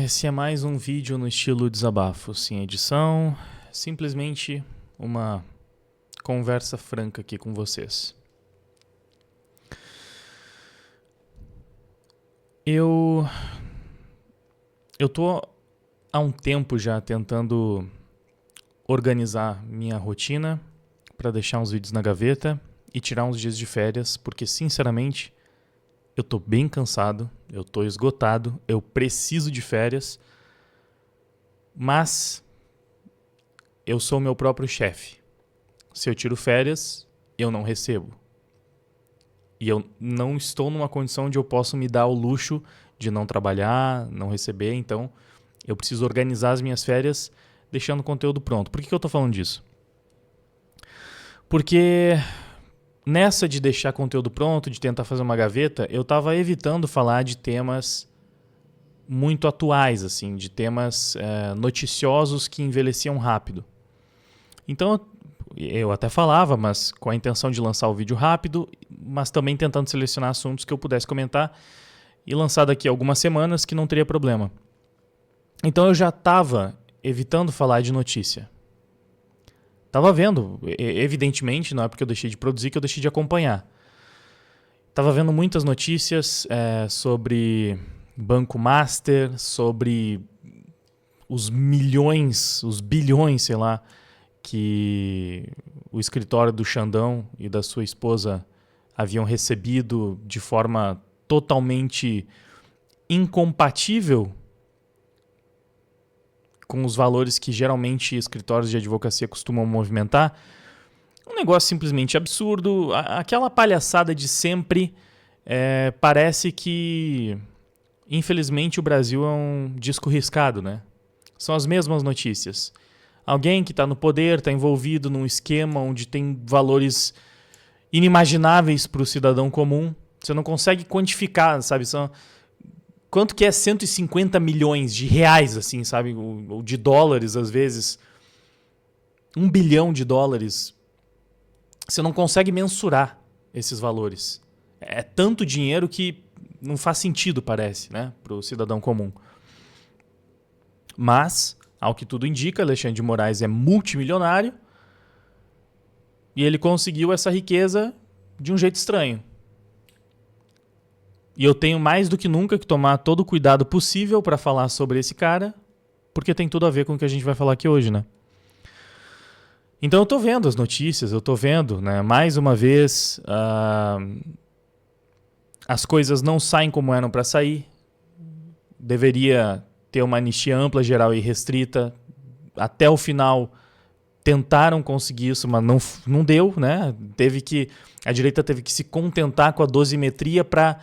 Esse é mais um vídeo no estilo desabafo, sem edição, simplesmente uma conversa franca aqui com vocês. Eu tô há um tempo já tentando organizar minha rotina para deixar uns vídeos na gaveta e tirar uns dias de férias, porque sinceramente eu tô bem cansado, eu tô esgotado, eu preciso de férias, mas eu sou meu próprio chefe. Se eu tiro férias, eu não recebo. E eu não estou numa condição onde eu posso me dar o luxo de não trabalhar, não receber, então eu preciso organizar as minhas férias deixando o conteúdo pronto. Por que eu tô falando disso? Porque nessa de deixar conteúdo pronto, de tentar fazer uma gaveta, eu estava evitando falar de temas muito atuais, assim, de temas noticiosos que envelheciam rápido. Então eu até falava, mas com a intenção de lançar o vídeo rápido, mas também tentando selecionar assuntos que eu pudesse comentar e lançar daqui a algumas semanas que não teria problema. Então eu já estava evitando falar de notícia. Tava vendo, evidentemente, não é porque eu deixei de produzir que eu deixei de acompanhar. Tava vendo muitas notícias sobre Banco Master, sobre os milhões, os bilhões, sei lá, que o escritório do Xandão e da sua esposa haviam recebido de forma totalmente incompatível com os valores que geralmente escritórios de advocacia costumam movimentar. Um negócio simplesmente absurdo. Aquela palhaçada de sempre. Parece que, infelizmente, o Brasil é um disco riscado, né? São as mesmas notícias. Alguém que está no poder, está envolvido num esquema onde tem valores inimagináveis para o cidadão comum. Você não consegue quantificar, sabe? Quanto que é 150 milhões de reais, assim, sabe? Ou de dólares, às vezes. 1 bilhão de dólares. Você não consegue mensurar esses valores. É tanto dinheiro que não faz sentido, parece, né? Para o cidadão comum. Mas, ao que tudo indica, Alexandre de Moraes é multimilionário e ele conseguiu essa riqueza de um jeito estranho. E eu tenho mais do que nunca que tomar todo o cuidado possível para falar sobre esse cara, porque tem tudo a ver com o que a gente vai falar aqui hoje, né? Então eu tô vendo as notícias, eu tô vendo, né? Mais uma vez, as coisas não saem como eram para sair. Deveria ter uma anistia ampla, geral e restrita. Até o final tentaram conseguir isso, mas não deu, né? A direita teve que se contentar com a dosimetria para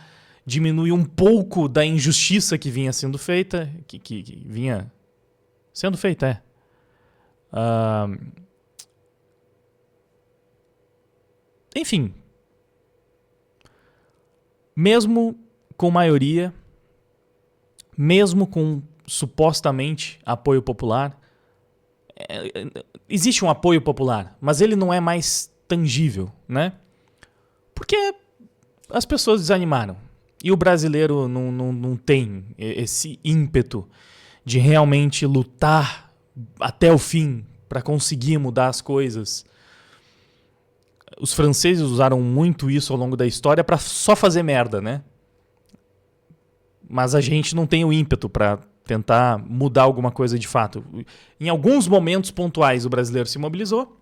diminuir um pouco da injustiça que vinha sendo feita, que vinha sendo feita, Enfim, mesmo com maioria, mesmo com supostamente apoio popular, existe um apoio popular, mas ele não é mais tangível, né? Porque as pessoas desanimaram. E o brasileiro não tem esse ímpeto de realmente lutar até o fim para conseguir mudar as coisas. Os franceses usaram muito isso ao longo da história para só fazer merda, né? Mas a gente não tem o ímpeto para tentar mudar alguma coisa de fato. Em alguns momentos pontuais o brasileiro se mobilizou,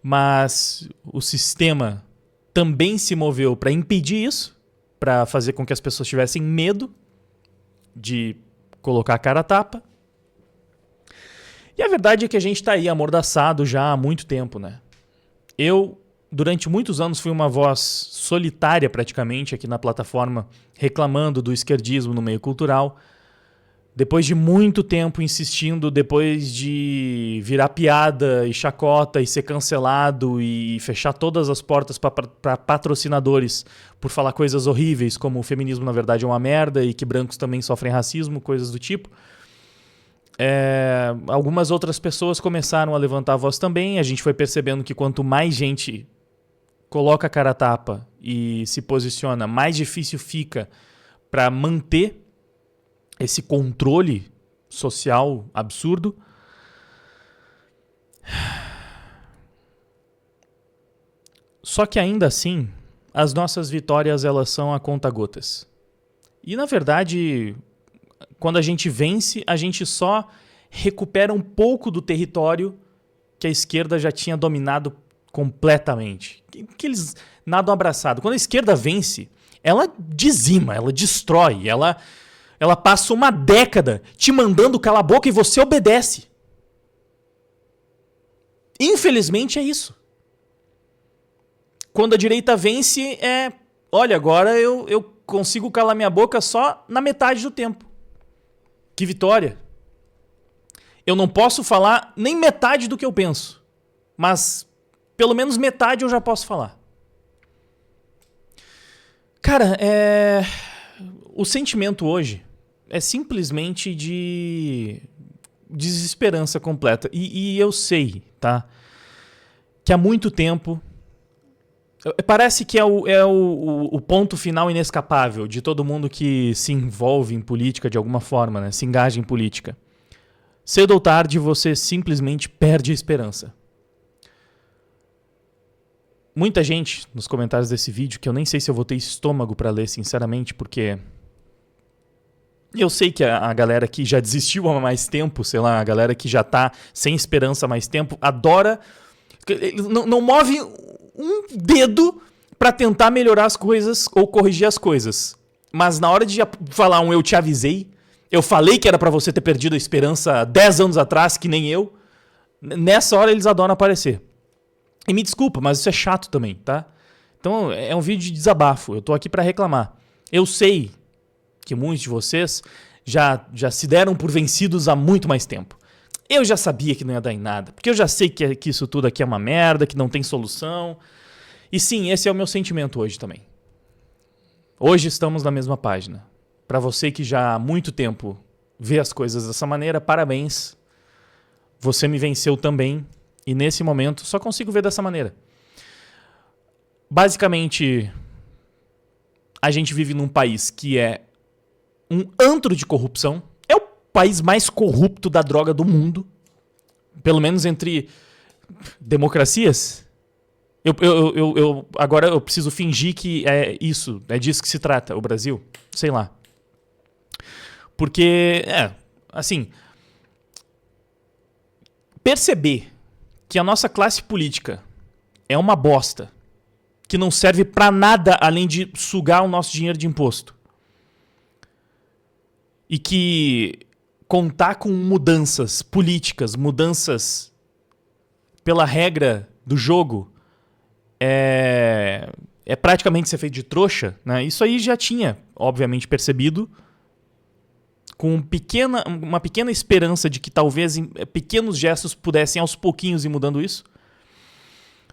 mas o sistema também se moveu para impedir isso, para fazer com que as pessoas tivessem medo de colocar a cara a tapa. E a verdade é que a gente está aí amordaçado já há muito tempo, né? Eu, durante muitos anos, fui uma voz solitária praticamente aqui na plataforma, reclamando do esquerdismo no meio cultural. Depois de muito tempo insistindo, depois de virar piada e chacota e ser cancelado e fechar todas as portas para patrocinadores por falar coisas horríveis, como o feminismo na verdade é uma merda e que brancos também sofrem racismo, coisas do tipo. Algumas outras pessoas começaram a levantar a voz também. A gente foi percebendo que quanto mais gente coloca a cara a tapa e se posiciona, mais difícil fica para manter esse controle social absurdo. Só que ainda assim, as nossas vitórias elas são a conta-gotas. E na verdade, quando a gente vence, a gente só recupera um pouco do território que a esquerda já tinha dominado completamente. Que eles nadam abraçado. Quando a esquerda vence, ela dizima, ela destrói, ela passa uma década te mandando calar a boca e você obedece. Infelizmente é isso. Quando a direita vence, olha, agora eu consigo calar minha boca só na metade do tempo. Que vitória. Eu não posso falar nem metade do que eu penso, mas pelo menos metade eu já posso falar. Cara, o sentimento hoje é simplesmente de desesperança completa. E eu sei, tá? Que há muito tempo parece que é o ponto final inescapável de todo mundo que se envolve em política de alguma forma, né? Se engaja em política. Cedo ou tarde você simplesmente perde a esperança. Muita gente nos comentários desse vídeo, que eu nem sei se eu vou ter estômago para ler, sinceramente, porque eu sei que a galera que já desistiu há mais tempo, sei lá, a galera que já tá sem esperança há mais tempo, adora, não move um dedo para tentar melhorar as coisas ou corrigir as coisas. Mas na hora de falar eu te avisei, eu falei que era para você ter perdido a esperança 10 anos atrás, que nem eu, nessa hora eles adoram aparecer. E me desculpa, mas isso é chato também, tá? Então é um vídeo de desabafo, eu tô aqui para reclamar. Eu sei que muitos de vocês já se deram por vencidos há muito mais tempo. Eu já sabia que não ia dar em nada, porque eu já sei que isso tudo aqui é uma merda, que não tem solução. E sim, esse é o meu sentimento hoje também. Hoje estamos na mesma página. Para você que já há muito tempo vê as coisas dessa maneira, parabéns. Você me venceu também, e nesse momento só consigo ver dessa maneira. Basicamente, a gente vive num país que é um antro de corrupção. É o país mais corrupto da droga do mundo. Pelo menos entre democracias. Agora eu preciso fingir que é isso. É disso que se trata, o Brasil. Sei lá. Porque, assim, perceber que a nossa classe política é uma bosta, que não serve pra nada além de sugar o nosso dinheiro de imposto. E que contar com mudanças políticas, mudanças pela regra do jogo, é praticamente ser feito de trouxa, né? Isso aí já tinha, obviamente, percebido, com uma pequena esperança de que talvez pequenos gestos pudessem aos pouquinhos ir mudando isso.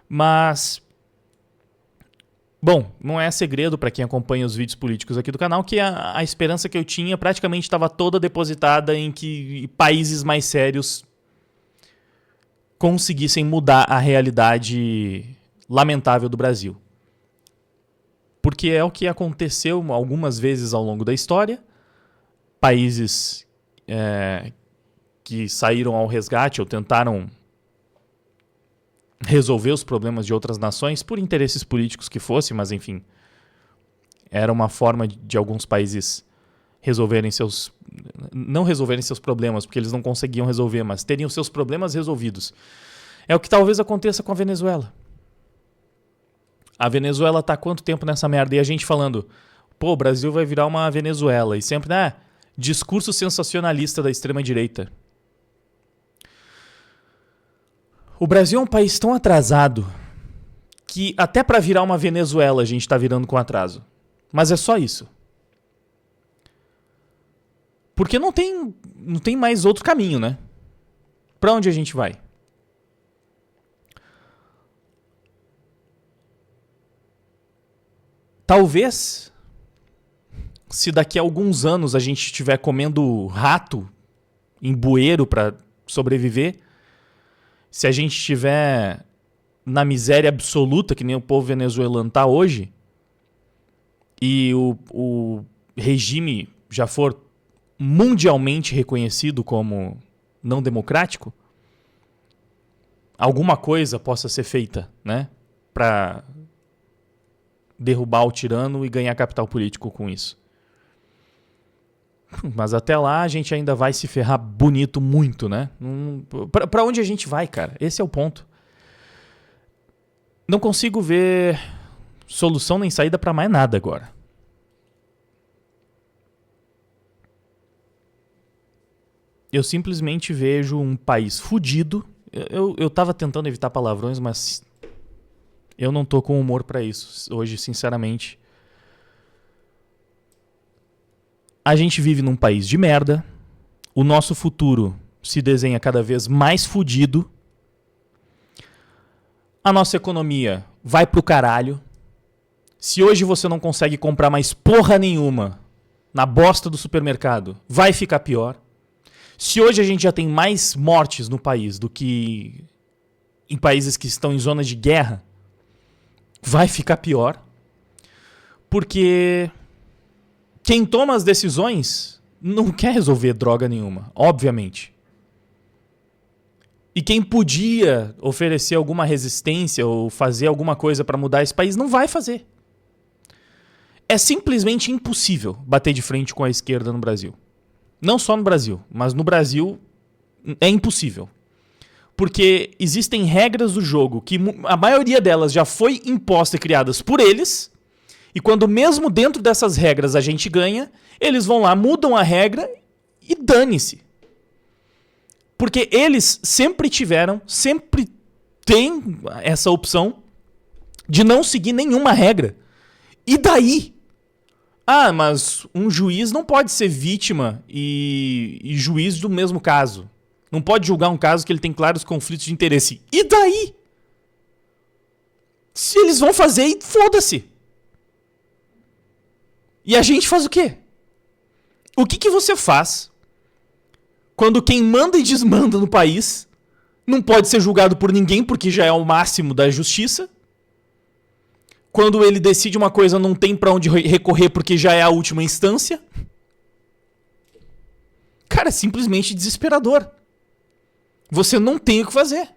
Mas, bom, não é segredo para quem acompanha os vídeos políticos aqui do canal que a esperança que eu tinha praticamente estava toda depositada em que países mais sérios conseguissem mudar a realidade lamentável do Brasil. Porque é o que aconteceu algumas vezes ao longo da história. Países que saíram ao resgate ou tentaram resolver os problemas de outras nações por interesses políticos que fossem, mas enfim, era uma forma de alguns países não resolverem seus problemas, porque eles não conseguiam resolver, mas terem os seus problemas resolvidos. É o que talvez aconteça com a Venezuela. A Venezuela tá há quanto tempo nessa merda? E a gente falando, pô, o Brasil vai virar uma Venezuela. E sempre, discurso sensacionalista da extrema-direita. O Brasil é um país tão atrasado que até para virar uma Venezuela a gente está virando com atraso. Mas é só isso. Porque não tem mais outro caminho, né? Para onde a gente vai? Talvez, se daqui a alguns anos a gente estiver comendo rato em bueiro para sobreviver, se a gente estiver na miséria absoluta, que nem o povo venezuelano está hoje, e o regime já for mundialmente reconhecido como não democrático, alguma coisa possa ser feita, né, para derrubar o tirano e ganhar capital político com isso. Mas até lá a gente ainda vai se ferrar bonito muito, né? Pra onde a gente vai, cara? Esse é o ponto. Não consigo ver solução nem saída pra mais nada agora. Eu simplesmente vejo um país fudido. Eu tava tentando evitar palavrões, mas eu não tô com humor pra isso hoje, sinceramente. A gente vive num país de merda. O nosso futuro se desenha cada vez mais fudido. A nossa economia vai pro caralho. Se hoje você não consegue comprar mais porra nenhuma na bosta do supermercado, vai ficar pior. Se hoje a gente já tem mais mortes no país do que em países que estão em zona de guerra, vai ficar pior. Porque quem toma as decisões não quer resolver droga nenhuma, obviamente. E quem podia oferecer alguma resistência ou fazer alguma coisa para mudar esse país não vai fazer. É simplesmente impossível bater de frente com a esquerda no Brasil. Não só no Brasil, mas no Brasil é impossível. Porque existem regras do jogo que a maioria delas já foi imposta e criadas por eles. E quando mesmo dentro dessas regras a gente ganha, eles vão lá, mudam a regra e dane-se. Porque eles sempre têm essa opção de não seguir nenhuma regra. E daí? Ah, mas um juiz não pode ser vítima e juiz do mesmo caso. Não pode julgar um caso que ele tem claros conflitos de interesse. E daí? Se eles vão fazer, foda-se. E a gente faz o quê? O que você faz quando quem manda e desmanda no país não pode ser julgado por ninguém porque já é o máximo da justiça? Quando ele decide uma coisa não tem pra onde recorrer porque já é a última instância? Cara, é simplesmente desesperador. Você não tem o que fazer.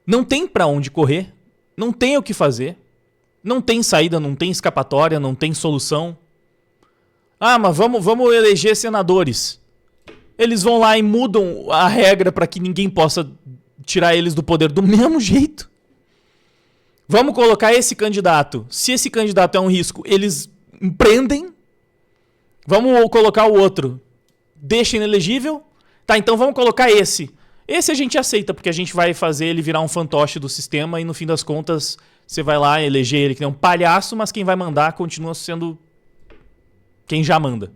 Não tem pra onde correr. Não tem o que fazer. Não tem saída, não tem escapatória, não tem solução. Ah, mas vamos eleger senadores. Eles vão lá e mudam a regra para que ninguém possa tirar eles do poder do mesmo jeito. Vamos colocar esse candidato. Se esse candidato é um risco, eles prendem. Vamos colocar o outro. Deixa inelegível. Tá, então vamos colocar esse. Esse a gente aceita, porque a gente vai fazer ele virar um fantoche do sistema e no fim das contas você vai lá eleger ele que nem um palhaço, mas quem vai mandar continua sendo quem já manda.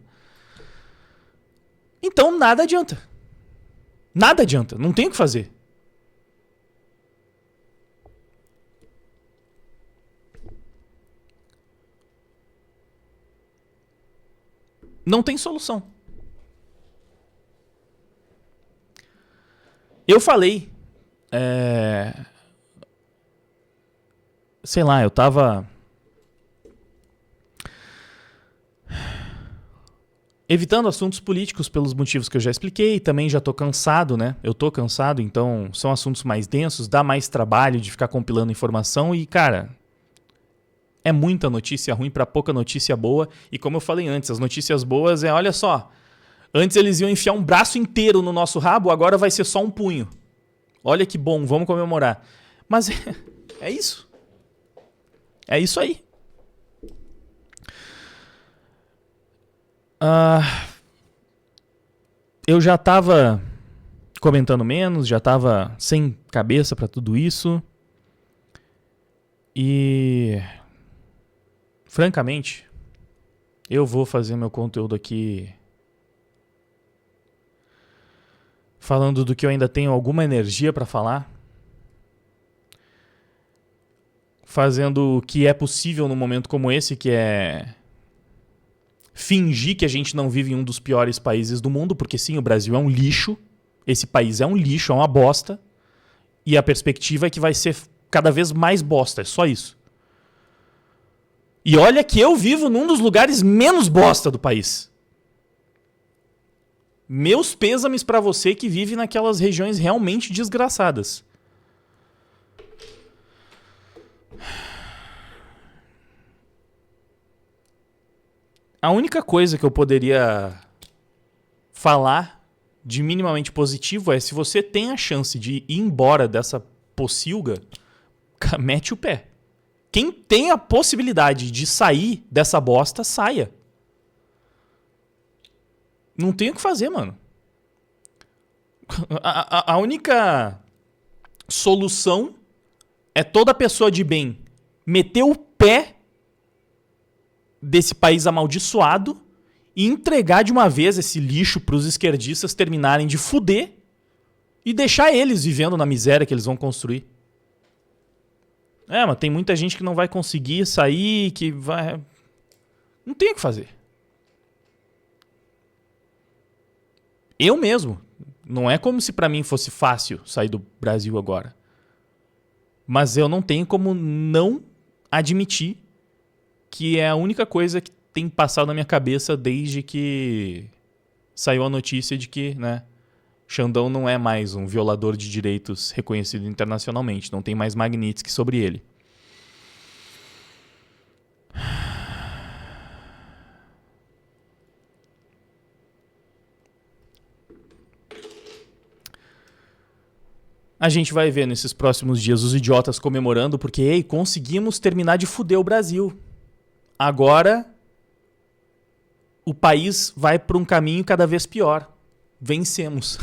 Então nada adianta. Nada adianta. Não tem o que fazer. Não tem solução. Eu falei. Sei lá, eu tava evitando assuntos políticos pelos motivos que eu já expliquei. Também já tô cansado, né? Eu tô cansado, então são assuntos mais densos, dá mais trabalho de ficar compilando informação e, cara, é muita notícia ruim pra pouca notícia boa. E como eu falei antes, as notícias boas olha só, antes eles iam enfiar um braço inteiro no nosso rabo, agora vai ser só um punho. Olha que bom, vamos comemorar. Mas é isso. É isso aí. Eu já tava comentando menos, já tava sem cabeça pra tudo isso. E francamente, eu vou fazer meu conteúdo aqui falando do que eu ainda tenho alguma energia pra falar. Fazendo o que é possível num momento como esse, que é fingir que a gente não vive em um dos piores países do mundo, porque sim, o Brasil é um lixo, esse país é um lixo, é uma bosta, e a perspectiva é que vai ser cada vez mais bosta, é só isso. E olha que eu vivo num dos lugares menos bosta do país. Meus pêsames pra você que vive naquelas regiões realmente desgraçadas. A única coisa que eu poderia falar de minimamente positivo é se você tem a chance de ir embora dessa pocilga, mete o pé. Quem tem a possibilidade de sair dessa bosta, saia. Não tem o que fazer, mano. A única solução é toda pessoa de bem meter o pé desse país amaldiçoado e entregar de uma vez esse lixo pros esquerdistas terminarem de fuder e deixar eles vivendo na miséria que eles vão construir. Mas tem muita gente que não vai conseguir sair, que vai... Não tem o que fazer. Eu mesmo. Não é como se pra mim fosse fácil sair do Brasil agora. Mas eu não tenho como não admitir que é a única coisa que tem passado na minha cabeça desde que saiu a notícia de que, né, Xandão não é mais um violador de direitos reconhecido internacionalmente. Não tem mais Magnitsky sobre ele. A gente vai ver nesses próximos dias os idiotas comemorando porque, conseguimos terminar de fuder o Brasil. Agora, o país vai para um caminho cada vez pior. Vencemos.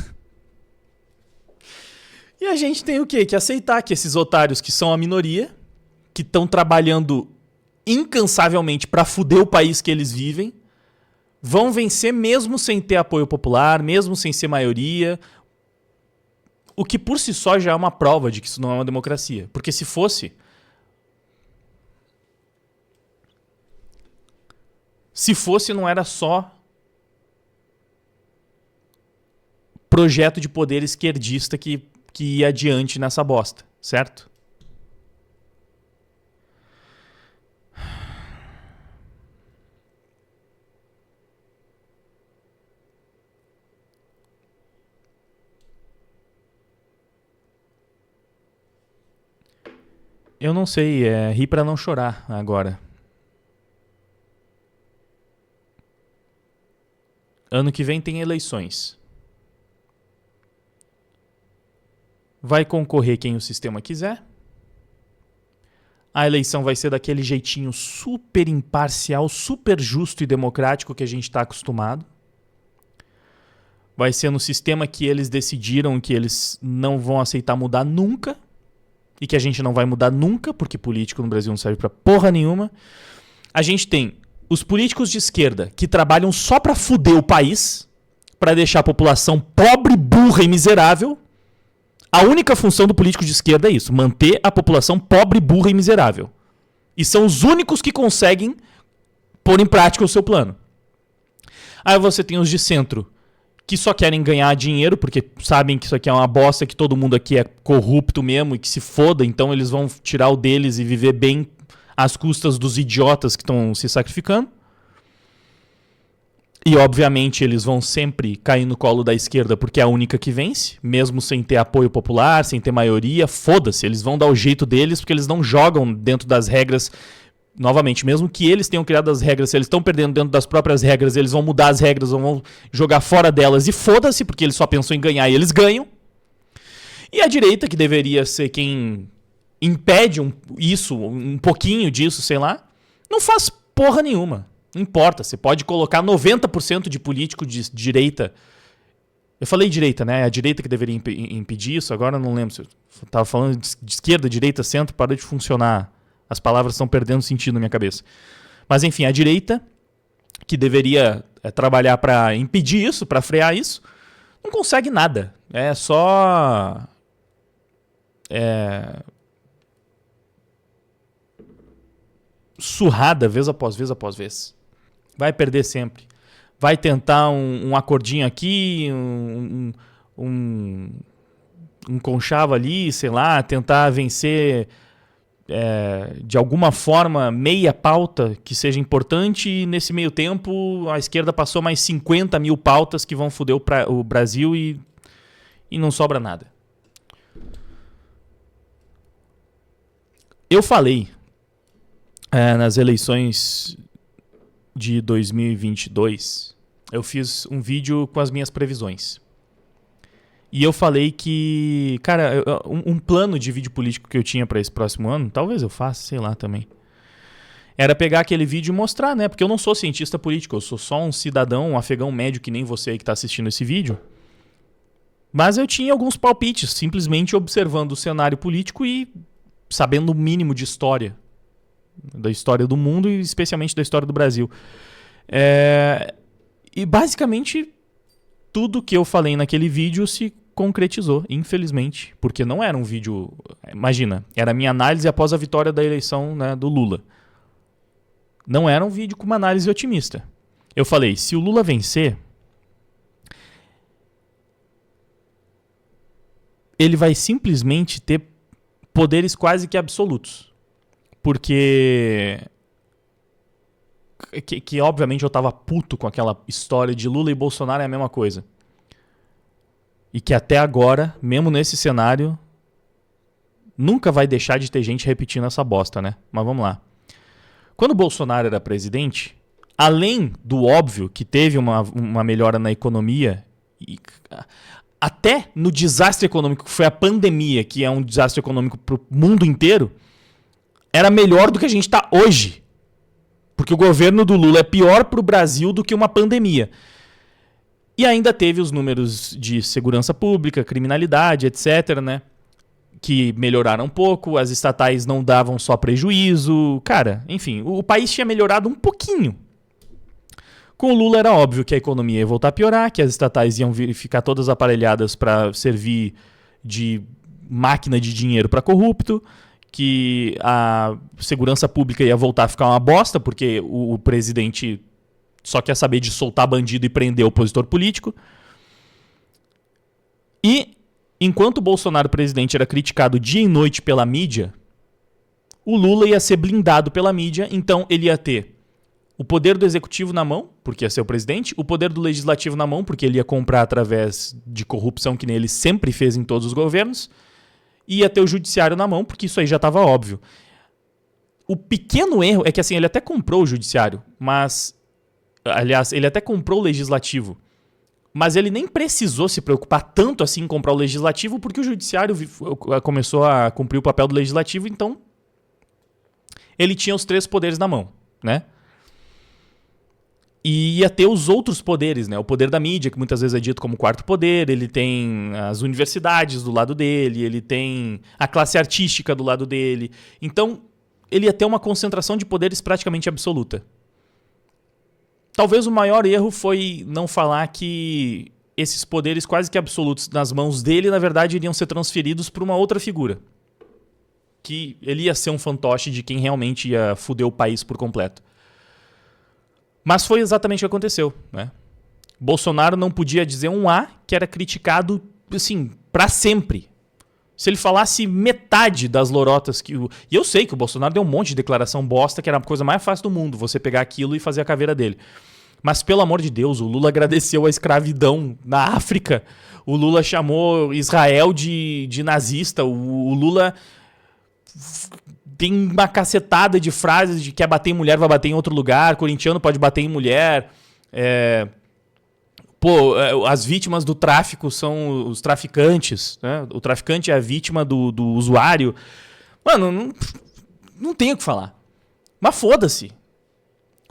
E a gente tem o quê? Que aceitar que esses otários que são a minoria, que estão trabalhando incansavelmente para fuder o país que eles vivem, vão vencer mesmo sem ter apoio popular, mesmo sem ser maioria. O que por si só já é uma prova de que isso não é uma democracia. Porque se fosse... não era só projeto de poder esquerdista que ia adiante nessa bosta, certo? Eu não sei, rir pra não chorar agora. Ano que vem tem eleições. Vai concorrer quem o sistema quiser. A eleição vai ser daquele jeitinho super imparcial, super justo e democrático que a gente está acostumado. Vai ser no sistema que eles decidiram que eles não vão aceitar mudar nunca. E que a gente não vai mudar nunca, porque político no Brasil não serve pra porra nenhuma. A gente tem os políticos de esquerda que trabalham só pra fuder o país, pra deixar a população pobre, burra e miserável. A única função do político de esquerda é isso, manter a população pobre, burra e miserável. E são os únicos que conseguem pôr em prática o seu plano. Aí você tem os de centro, que só querem ganhar dinheiro, porque sabem que isso aqui é uma bosta, que todo mundo aqui é corrupto mesmo e que se foda, então eles vão tirar o deles e viver bem às custas dos idiotas que estão se sacrificando. E, obviamente, eles vão sempre cair no colo da esquerda porque é a única que vence, mesmo sem ter apoio popular, sem ter maioria, foda-se, eles vão dar o jeito deles porque eles não jogam dentro das regras. Novamente, mesmo que eles tenham criado as regras, se eles estão perdendo dentro das próprias regras, eles vão mudar as regras, vão jogar fora delas e foda-se, porque eles só pensam em ganhar e eles ganham. E a direita, que deveria ser quem impede um pouquinho disso, sei lá, não faz porra nenhuma. Não importa, você pode colocar 90% de político de direita. Eu falei direita, né? É a direita que deveria impedir isso, agora eu não lembro se eu estava falando de esquerda, direita, centro, parou de funcionar. As palavras estão perdendo sentido na minha cabeça. Mas enfim, a direita, que deveria trabalhar para impedir isso, para frear isso, não consegue nada. É só... surrada vez após vez após vez. Vai perder sempre. Vai tentar um acordinho aqui, um conchavo ali, sei lá, tentar vencer de alguma forma, meia pauta que seja importante, e nesse meio tempo a esquerda passou mais 50 mil pautas que vão foder o Brasil e não sobra nada. Eu falei nas eleições de 2022, eu fiz um vídeo com as minhas previsões. E eu falei que, cara, um plano de vídeo político que eu tinha para esse próximo ano, talvez eu faça, sei lá também, era pegar aquele vídeo e mostrar, né? Porque eu não sou cientista político, eu sou só um cidadão, um afegão médio que nem você aí que está assistindo esse vídeo. Mas eu tinha alguns palpites, simplesmente observando o cenário político e sabendo o mínimo de história. Da história do mundo e especialmente da história do Brasil. E basicamente tudo que eu falei naquele vídeo se concretizou, infelizmente. Porque não era um vídeo... Imagina, era a minha análise após a vitória da eleição, né, do Lula. Não era um vídeo com uma análise otimista. Eu falei, se o Lula vencer, ele vai simplesmente ter poderes quase que absolutos. Porque... Que obviamente eu tava puto com aquela história de Lula e Bolsonaro é a mesma coisa. E que até agora, mesmo nesse cenário, nunca vai deixar de ter gente repetindo essa bosta, né? Mas vamos lá. Quando o Bolsonaro era presidente, além do óbvio que teve uma melhora na economia, até no desastre econômico que foi a pandemia, que é um desastre econômico pro mundo inteiro, era melhor do que a gente está hoje. Porque o governo do Lula é pior para o Brasil do que uma pandemia. E ainda teve os números de segurança pública, criminalidade, etc., né? Que melhoraram um pouco, as estatais não davam só prejuízo. Cara, enfim, o país tinha melhorado um pouquinho. Com o Lula era óbvio que a economia ia voltar a piorar, que as estatais iam ficar todas aparelhadas para servir de máquina de dinheiro para corrupto, que a segurança pública ia voltar a ficar uma bosta, porque o presidente só quer saber de soltar bandido e prender opositor político. E, enquanto o Bolsonaro presidente era criticado dia e noite pela mídia, o Lula ia ser blindado pela mídia, então ele ia ter o poder do executivo na mão, porque ia ser o presidente, o poder do legislativo na mão, porque ele ia comprar através de corrupção, que nem ele sempre fez em todos os governos, e ia ter o judiciário na mão, porque isso aí já estava óbvio. O pequeno erro é que assim, ele até comprou o judiciário, mas... Aliás, ele até comprou o legislativo, mas ele nem precisou se preocupar tanto assim em comprar o legislativo, porque o judiciário começou a cumprir o papel do legislativo, então ele tinha os 3 poderes na mão, né? E ia ter os outros poderes, né? O poder da mídia, que muitas vezes é dito como 4º poder, ele tem as universidades do lado dele, ele tem a classe artística do lado dele. Então, ele ia ter uma concentração de poderes praticamente absoluta. Talvez o maior erro foi não falar que esses poderes quase que absolutos nas mãos dele, na verdade, iriam ser transferidos para uma outra figura. Que ele ia ser um fantoche de quem realmente ia foder o país por completo. Mas foi exatamente o que aconteceu, né? Bolsonaro não podia dizer um A que era criticado, assim, para sempre. Se ele falasse metade das lorotas que... E eu sei que o Bolsonaro deu um monte de declaração bosta, que era a coisa mais fácil do mundo, você pegar aquilo e fazer a caveira dele. Mas, pelo amor de Deus, o Lula agradeceu a escravidão na África. O Lula chamou Israel de nazista. O Lula tem uma cacetada de frases de que quer bater em mulher, vai bater em outro lugar. Corintiano pode bater em mulher. As vítimas do tráfico são os traficantes, né? O traficante é a vítima do usuário. Mano, não tem o que falar. Mas foda-se.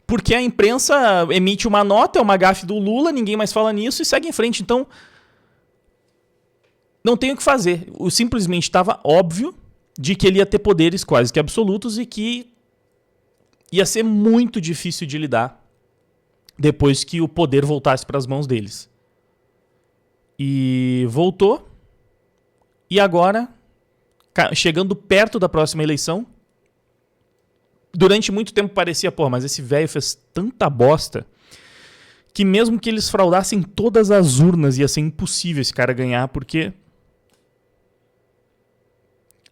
Porque a imprensa emite uma nota, é uma gafe do Lula, ninguém mais fala nisso e segue em frente. Então, não tem o que fazer. Simplesmente estava óbvio de que ele ia ter poderes quase que absolutos e que ia ser muito difícil de lidar depois que o poder voltasse para as mãos deles. E voltou. E agora, chegando perto da próxima eleição, durante muito tempo parecia, mas esse velho fez tanta bosta que mesmo que eles fraudassem todas as urnas ia ser impossível esse cara ganhar, porque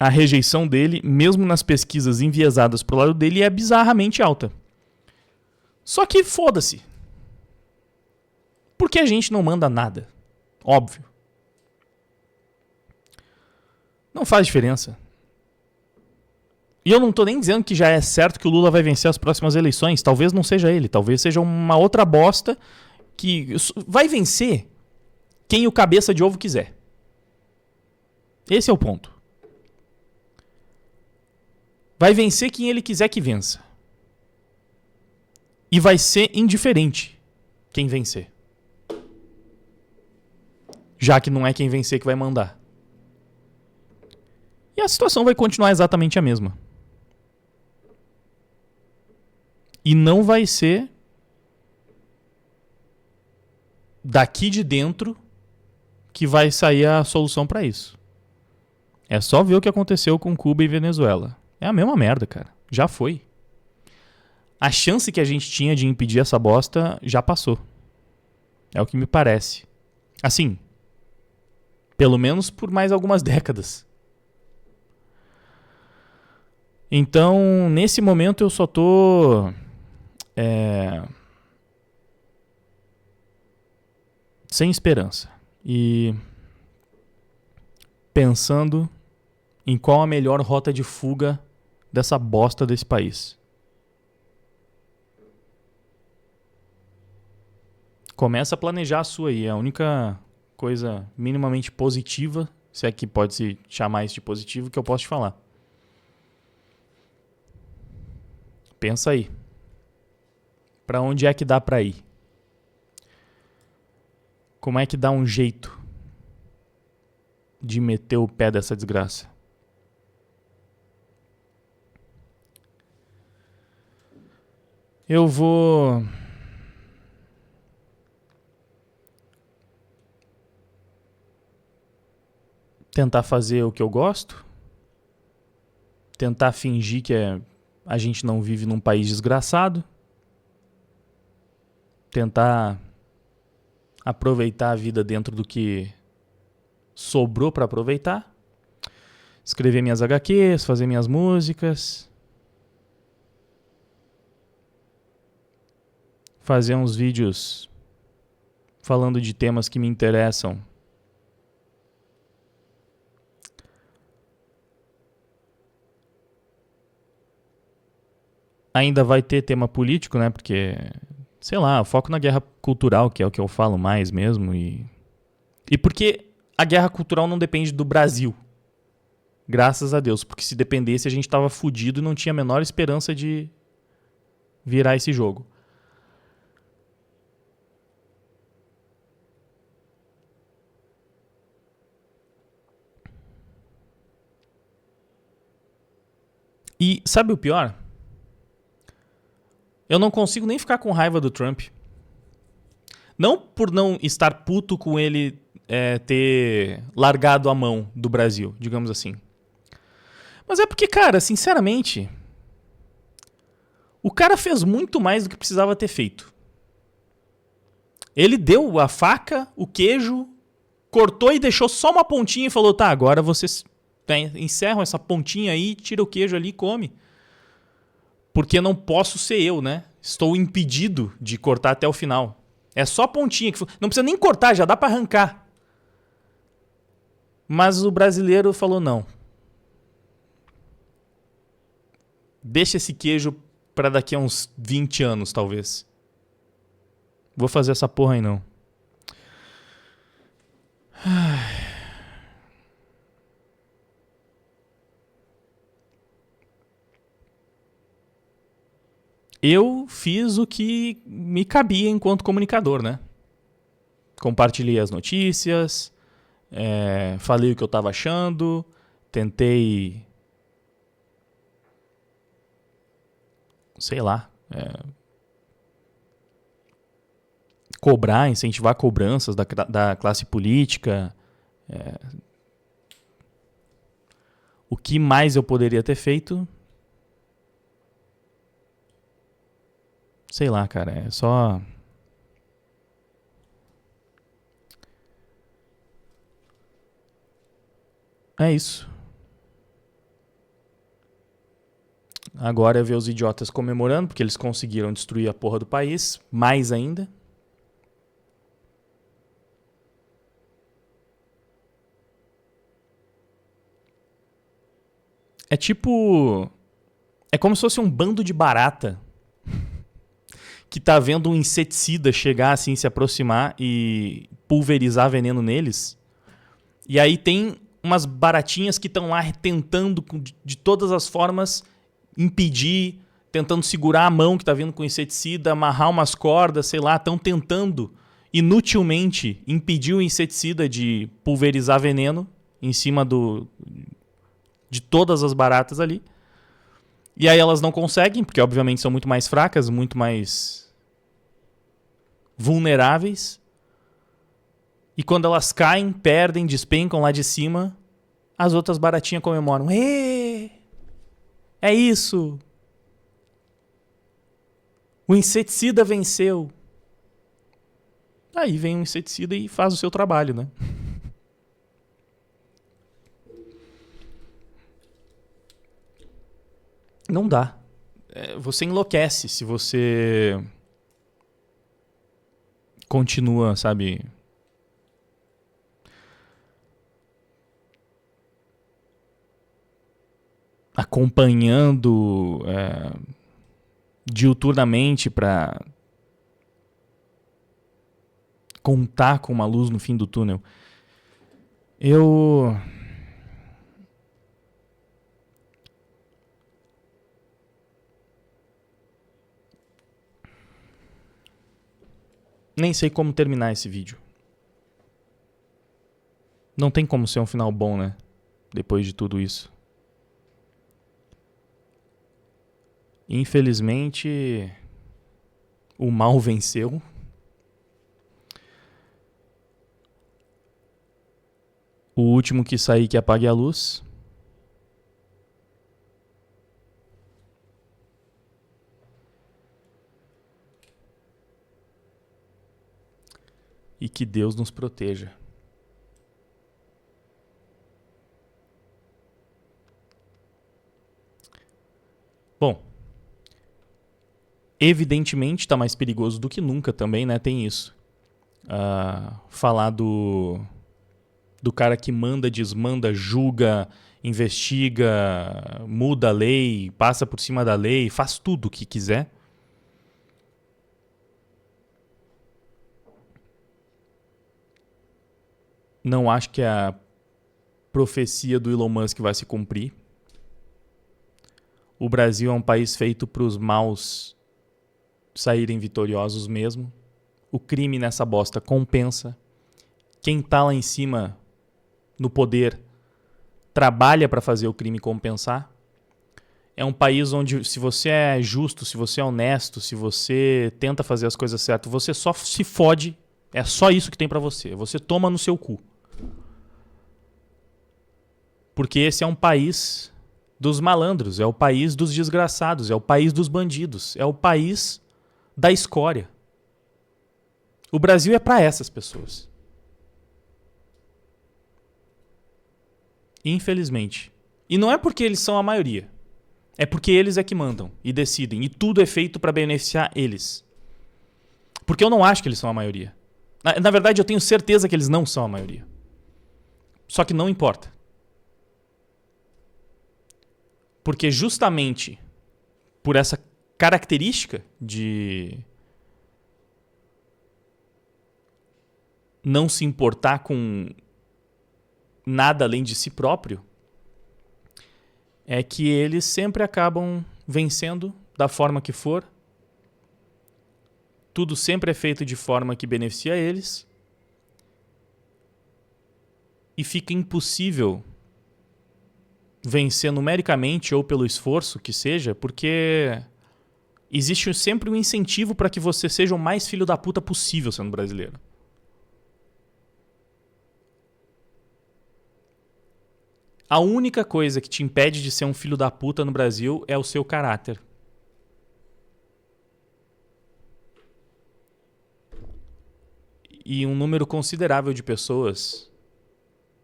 a rejeição dele, mesmo nas pesquisas enviesadas pro lado dele, é bizarramente alta. Só que foda-se. Porque a gente não manda nada. Óbvio. Não faz diferença. E eu não tô nem dizendo que já é certo que o Lula vai vencer as próximas eleições. Talvez não seja ele. Talvez seja uma outra bosta que vai vencer quem o cabeça de ovo quiser. Esse é o ponto. Vai vencer quem ele quiser que vença. E vai ser indiferente quem vencer. Já que não é quem vencer que vai mandar. E a situação vai continuar exatamente a mesma. E não vai ser daqui de dentro que vai sair a solução para isso. É só ver o que aconteceu com Cuba e Venezuela. É a mesma merda, cara. Já foi. A chance que a gente tinha de impedir essa bosta já passou. É o que me parece. Assim, pelo menos por mais algumas décadas. Então, nesse momento eu só tô sem esperança. E pensando em qual a melhor rota de fuga dessa bosta desse país. Começa a planejar a sua aí. É a única coisa minimamente positiva, se é que pode se chamar isso de positivo, que eu posso te falar. Pensa aí. Pra onde é que dá pra ir? Como é que dá um jeito de meter o pé dessa desgraça? Eu vou tentar fazer o que eu gosto. Tentar fingir que a gente não vive num país desgraçado. Tentar aproveitar a vida dentro do que sobrou para aproveitar. Escrever minhas HQs, fazer minhas músicas. Fazer uns vídeos falando de temas que me interessam. Ainda vai ter tema político, né? Porque, sei lá, foco na guerra cultural, que é o que eu falo mais mesmo. E porque a guerra cultural não depende do Brasil. Graças a Deus. Porque se dependesse, a gente tava fudido e não tinha a menor esperança de virar esse jogo. E sabe o pior? Eu não consigo nem ficar com raiva do Trump. Não por não estar puto com ele ter largado a mão do Brasil, digamos assim. Mas é porque, cara, sinceramente, o cara fez muito mais do que precisava ter feito. Ele deu a faca, o queijo, cortou e deixou só uma pontinha e falou, tá, agora vocês encerram essa pontinha aí, tira o queijo ali e come. Porque não posso ser eu, né? Estou impedido de cortar até o final. É só a pontinha. Não precisa nem cortar, já dá pra arrancar. Mas o brasileiro falou não. Deixa esse queijo pra daqui a uns 20 anos, talvez. Vou fazer essa porra aí não. Eu fiz o que me cabia enquanto comunicador, né? Compartilhei as notícias, falei o que eu tava achando, tentei, sei lá, cobrar, incentivar cobranças da classe política. O que mais eu poderia ter feito? Sei lá, cara, é só... É isso. Agora é ver os idiotas comemorando, porque eles conseguiram destruir a porra do país, mais ainda. É tipo... É como se fosse um bando de barata que tá vendo um inseticida chegar assim, se aproximar e pulverizar veneno neles. E aí tem umas baratinhas que estão lá tentando de todas as formas impedir, tentando segurar a mão que tá vindo com inseticida, amarrar umas cordas, sei lá, estão tentando inutilmente impedir o inseticida de pulverizar veneno em cima de todas as baratas ali. E aí elas não conseguem, porque obviamente são muito mais fracas, muito mais vulneráveis. E quando elas caem, perdem, despencam lá de cima, as outras baratinhas comemoram. Ê! É isso! O inseticida venceu. Aí vem o inseticida e faz o seu trabalho, né? Não dá. Você enlouquece se você continua, sabe, acompanhando diuturnamente para contar com uma luz no fim do túnel. Eu nem sei como terminar esse vídeo. Não tem como ser um final bom, né? Depois de tudo isso. Infelizmente, o mal venceu. O último que sair que apague a luz. E que Deus nos proteja. Bom, evidentemente está mais perigoso do que nunca também, né? Tem isso. Falar do cara que manda, desmanda, julga, investiga, muda a lei, passa por cima da lei, faz tudo o que quiser. Não acho que a profecia do Elon Musk vai se cumprir. O Brasil é um país feito para os maus saírem vitoriosos mesmo. O crime nessa bosta compensa. Quem tá lá em cima, no poder, trabalha para fazer o crime compensar. É um país onde, se você é justo, se você é honesto, se você tenta fazer as coisas certas, você só se fode. É só isso que tem para você. Você toma no seu cu. Porque esse é um país dos malandros, é o país dos desgraçados, é o país dos bandidos, é o país da escória. O Brasil é para essas pessoas. Infelizmente. E não é porque eles são a maioria. É porque eles é que mandam e decidem. E tudo é feito para beneficiar eles. Porque eu não acho que eles são a maioria. Na verdade, eu tenho certeza que eles não são a maioria. Só que não importa. Porque justamente por essa característica de não se importar com nada além de si próprio, é que eles sempre acabam vencendo da forma que for. Tudo sempre é feito de forma que beneficia eles. E fica impossível vencer numericamente ou pelo esforço que seja, porque existe sempre um incentivo para que você seja o mais filho da puta possível sendo brasileiro. A única coisa que te impede de ser um filho da puta no Brasil é o seu caráter. E um número considerável de pessoas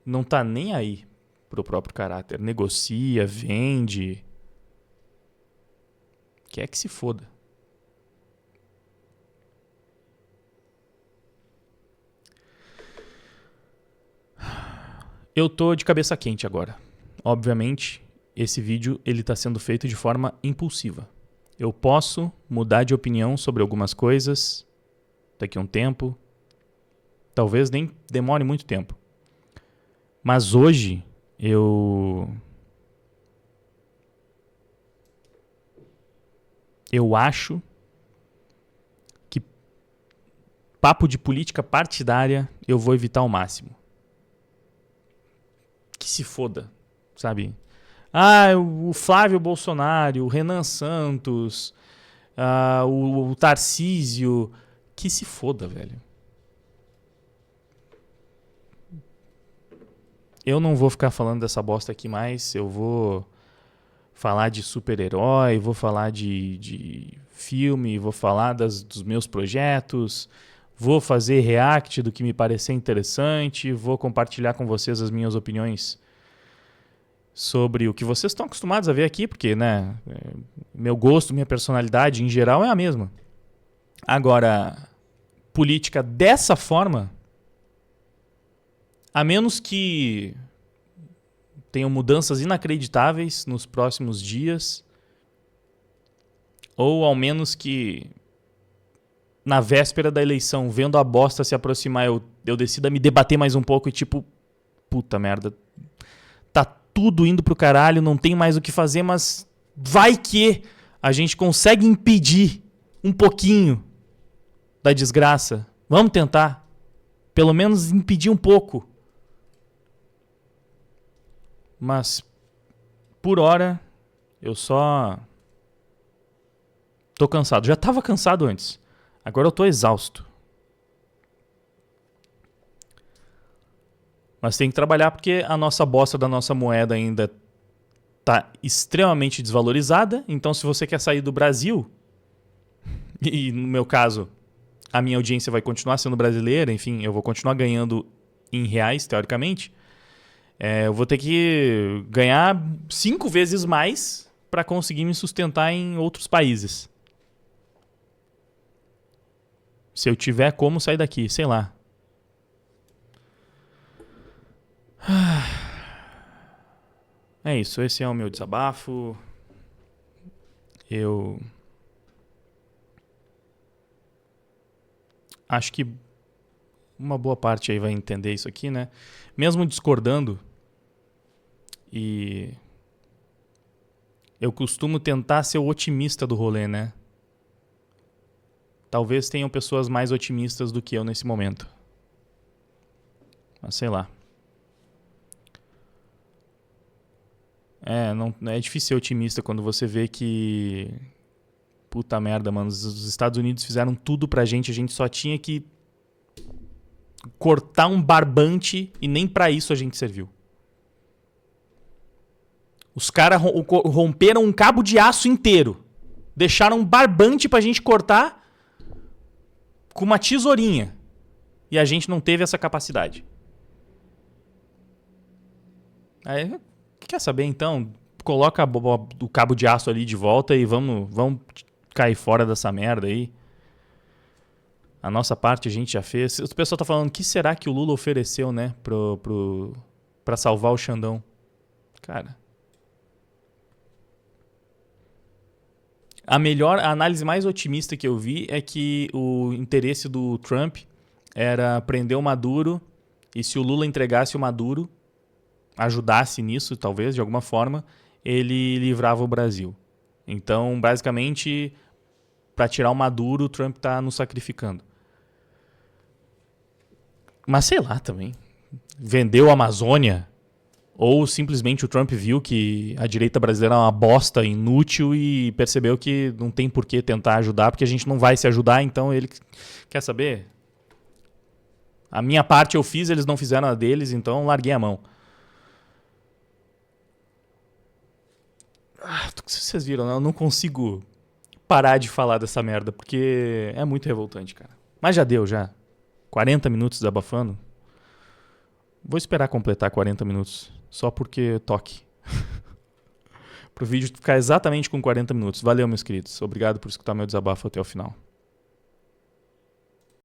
não tá nem aí pro próprio caráter. Negocia, vende. Quer que se foda. Eu tô de cabeça quente agora. Obviamente, esse vídeo ele tá sendo feito de forma impulsiva. Eu posso mudar de opinião sobre algumas coisas daqui a um tempo. Talvez nem demore muito tempo. Mas hoje eu acho que papo de política partidária eu vou evitar ao máximo. Que se foda, sabe? O Flávio Bolsonaro, o Renan Santos, o Tarcísio. Que se foda, velho. Eu não vou ficar falando dessa bosta aqui mais. Eu vou falar de super-herói, vou falar de filme, vou falar dos meus projetos, vou fazer react do que me parecer interessante, vou compartilhar com vocês as minhas opiniões sobre o que vocês estão acostumados a ver aqui, porque, né, meu gosto, minha personalidade em geral é a mesma. Agora, política dessa forma, a menos que tenham mudanças inacreditáveis nos próximos dias, ou ao menos que na véspera da eleição, vendo a bosta se aproximar, eu decida me debater mais um pouco e tipo, puta merda, tá tudo indo pro caralho, não tem mais o que fazer, mas vai que a gente consegue impedir um pouquinho da desgraça. Vamos tentar. Pelo menos impedir um pouco. Mas, por hora, eu só tô cansado. Já tava cansado antes. Agora eu tô exausto. Mas tem que trabalhar porque a nossa bosta da nossa moeda ainda tá extremamente desvalorizada. Então, se você quer sair do Brasil, e no meu caso, a minha audiência vai continuar sendo brasileira, enfim, eu vou continuar ganhando em reais, teoricamente, eu vou ter que ganhar 5 vezes mais para conseguir me sustentar em outros países. Se eu tiver como sair daqui, sei lá. É isso, esse é o meu desabafo. Eu acho que uma boa parte aí vai entender isso aqui, né? Mesmo discordando, e eu costumo tentar ser o otimista do rolê, né? Talvez tenham pessoas mais otimistas do que eu nesse momento. Mas sei lá. Não é difícil ser otimista quando você vê que... Puta merda, mano. Os Estados Unidos fizeram tudo pra gente. A gente só tinha que cortar um barbante e nem pra isso a gente serviu. Os caras romperam um cabo de aço inteiro. Deixaram um barbante pra gente cortar com uma tesourinha. E a gente não teve essa capacidade. Aí, quer saber então? Coloca o cabo de aço ali de volta e vamos cair fora dessa merda aí. A nossa parte a gente já fez. O pessoal tá falando, o que será que o Lula ofereceu, né? Pra salvar o Xandão? Cara... A análise mais otimista que eu vi é que o interesse do Trump era prender o Maduro e se o Lula entregasse o Maduro, ajudasse nisso, talvez, de alguma forma, ele livrava o Brasil. Então, basicamente, para tirar o Maduro, o Trump está nos sacrificando. Mas sei lá também. Vendeu a Amazônia... Ou simplesmente o Trump viu que a direita brasileira é uma bosta inútil e percebeu que não tem por que tentar ajudar, porque a gente não vai se ajudar, então ele quer saber? A minha parte eu fiz, eles não fizeram a deles, então larguei a mão. Vocês viram, né? Eu não consigo parar de falar dessa merda, porque é muito revoltante, cara. Mas já deu, já. 40 minutos desabafando. Vou esperar completar 40 minutos. Só porque toque. pro vídeo ficar exatamente com 40 minutos. Valeu, meus queridos. Obrigado por escutar meu desabafo até o final.